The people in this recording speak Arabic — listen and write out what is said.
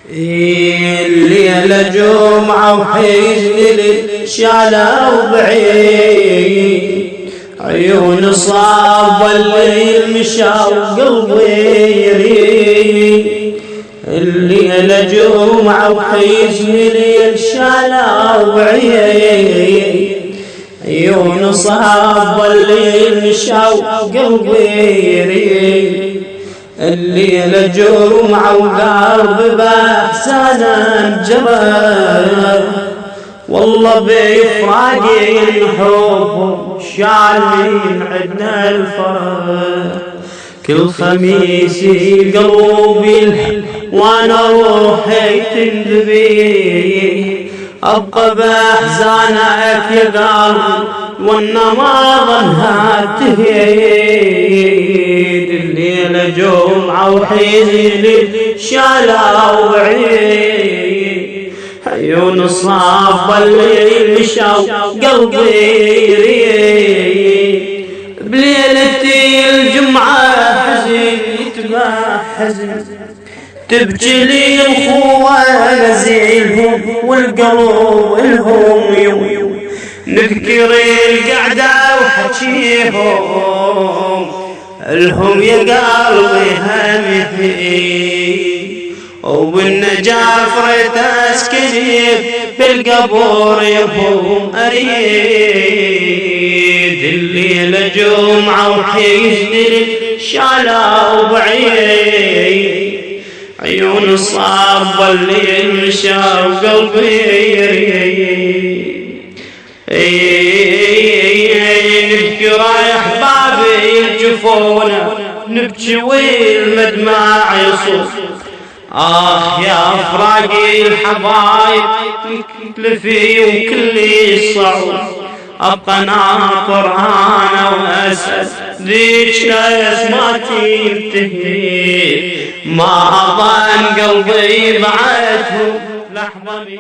الليلة جمعة وحزن للشعلة وبعيد، عيون صاب الليل مشى وقلبي يريد. الليلة جمعة وحزن للشعلة وبعيد، عيون صاب الليل مشى وقلبي يريد. الليلة جمعة وقلب بأحسان انجرى، والله بإفراقي الحب شالين عدنا الفرح. كل خميس قلبي وانا روحي تندبي، ابقى باحزانك يا قلبي وانا ما ظنها تهيد. الليلة جمعة وحزن شالها وبعيد، عيون صاب الليل مشى وقلبي يريد. بليلتي الجمعة حزن يتبع حزن، تبكي لي الخوة نزيلهم والقلب الهم يوم. نذكر القعدة وحكيهم الهم يا قلبي همي، وبالنجاة فريت اسكن بالقبور يهم اريد. الليلة جمعة وحزن شالها وبعيد، عيون صاب الليل مشى وقلبي يريد. نبكي رايح بابي الجفونة، نبكي والمدمع يصوص. يا فراقي الحبايب تلفي وكل صعود، ابقى ناطر انا واسد ذيك ناس ما تنتهي. ما ظن قلبي بعدهم لحظة من